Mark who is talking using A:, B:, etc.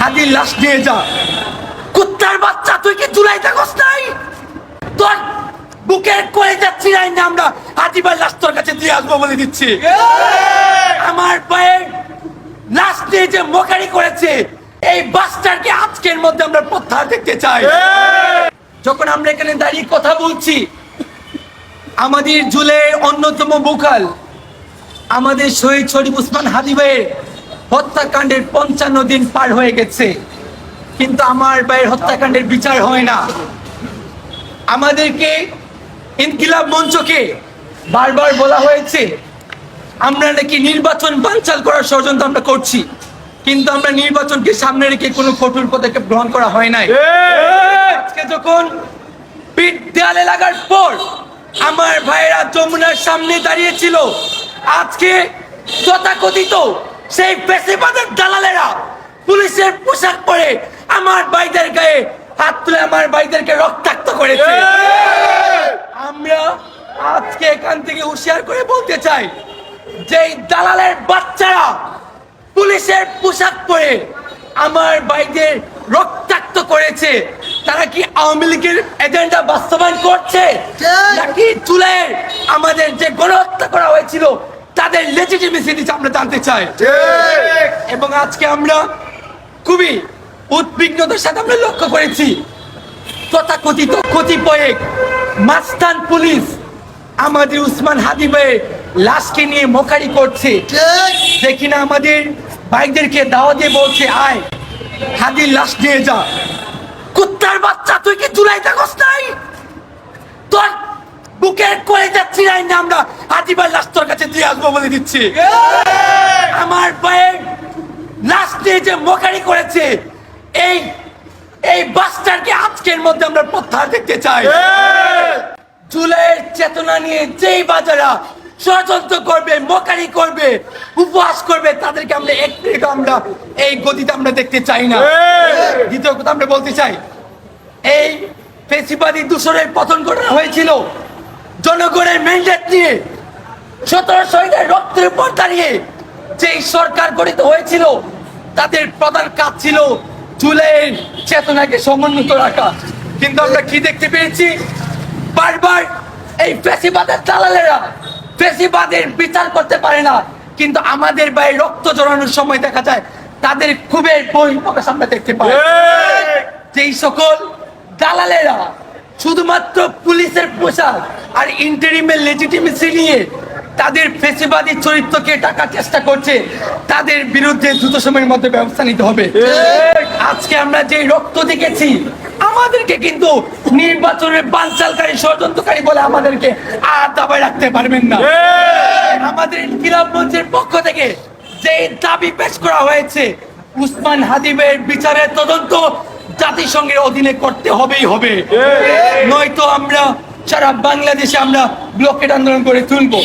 A: হাদির লাশ নিয়ে যা। কুত্তার বাচ্চা, তুই কি জুলাই থাকস নাই? তোর বুকের করে যাচ্ছি না, আমরা হাদিবার লাশ তোর কাছে দিয়ে আসবো বলে দিচ্ছি। আমার ভাইয়ের লাশ নিয়ে যে মোকারি করেছে, এই বাসটাকে আজকের মধ্যে আমরা প্রত্যাহার দেখতে চাই। যখন আমরা এখানে দাঁড়িয়ে কথা বলছি, আমাদের জুলাইয়ের অন্যতম বোকাল আমাদের শহীদ শরীফ ওসমান হাদি ভাইয়ের হত্যাকাণ্ডের 55 দিন পার হয়ে গেছে, কিন্তু আমার ভাইয়ের হত্যাকাণ্ডের বিচার হয় না। আমাদেরকে ইনকিলাব মঞ্চকে বারবার বলা হয়েছে আমরা নাকি নির্বাচন বানচাল করার ষড়যন্ত্র আমরা করছি, কিন্তু আমরা নির্বাচনকে সামনে রেখে কোনো কঠোর পদক্ষেপ গ্রহণ করা হয় নাই। আজকে যখন পিঠ দেয়ালে লাগার পর আমার ভাইয়েরা যমুনার সামনে দাঁড়িয়েছিল, আজকে তথাকথিত সেই পেশিবাদের দালালেরা পুলিশের পোশাক পরে আমার ভাইদের গায়ে হাত তুলে আমার ভাইদেরকে রক্তাক্ত করেছে। আমরা আজকে এখান থেকে হুঁশিয়ার করে বলতে চাই যে দালালের বাচ্চারা পুলিশের পোশাক পরে আমার ভাইদের রক্তাক্ত করেছে, তারা কি আওয়ামী লীগের এজেন্ডা বাস্তবায়ন করছে, নাকি জুলাইয়ের আমাদের যে গণহত্যা করা হয়েছিল তাদের লেজিটিমেসিটি আমরা জানতে চাই। এবং আজকে আমরা খুবই উদ্বিগ্নতার সাথে আমরা লক্ষ্য করেছি তথাকথিত কতিপয় মাস্তান পুলিশ আমাদের ওসমান হাদি ভাইয়ের লাশকে নিয়ে মোকারি করছে। দেখি না আমাদের ভাইদেরকে দাওয়া দিয়ে বলছে আয় হাদির লাশ নিয়ে যা। কুত্তার বাচ্চা, তুই কি জুলাই থাকস নাই? তোর বুকের করে যাচ্ছি না, আমরা হাদি ভাইয়ের লাশ তোর কাছে দিয়ে আসবো বলে দিচ্ছি। আমার ভাইয়ের লাশ নিয়ে যে মোকারি করেছে, এই বাসটাকে আজকের মধ্যে আমরা প্রত্যাহার দেখতে চাই। জুলাইয়ের চেতনা নিয়ে যেই বাজারা ষড়যন্ত্র করবে, মোকারি করবে, উপহাস করবে, তাদেরকে আমরা এক মিনিট আমরা এই গতিতে আমরা দেখতে চাই না। দ্বিতীয় কথা আমরা বলতে চাই, এই ফেসিবাদী দূষণের পতন ঘটানো হয়েছিল জনগণের ম্যান্ডেট নিয়ে। 17 শহীদের রক্তের উপর দাঁড়িয়ে যেই সরকার গঠিত হয়েছিল, তাদের প্রধান কাজ ছিল জুলাইয়ের চেতনাকে সমুন্নত রাখা। কিন্তু আমরা কি দেখতে পেয়েছি, বারবার এই ফেসিবাদের দালালেরা ফেসিবাদের বিচার করতে পারে না, কিন্তু আমাদের ভাই রক্ত জড়ানোর সময় দেখা যায় তাদের খুবই বহিঃপ্রকাশ আমরা দেখতে পাই। যেই সকল দালালেরা শুধুমাত্র পুলিশের পোশাক আর ইন্টারিমের লেজিটিমেসি নিয়ে তাদের ফেসিবাদী চরিত্রকে ঢাকার চেষ্টা করছে, তাদের বিরুদ্ধে দ্রুত সময়ের মধ্যে ব্যবস্থা নিতে হবে। আজকে আমরা যে রক্ত দেখেছি, আমাদেরকে কিন্তু নির্বাচনের বানচালকারী ষড়যন্ত্রকারী বলে আমাদেরকে আর দাবায় রাখতে পারবেন না। আমাদের ইনকিলাব মঞ্চের পক্ষ থেকে যে দাবি পেশ করা হয়েছে, ওসমান হাদি ভাইয়ের বিচারের তদন্ত জাতিসংঘের অধীনে করতে হবেই হবে, নয়তো আমরা সারা বাংলাদেশে আমরা ব্লকেট আন্দোলন করে তুলবো।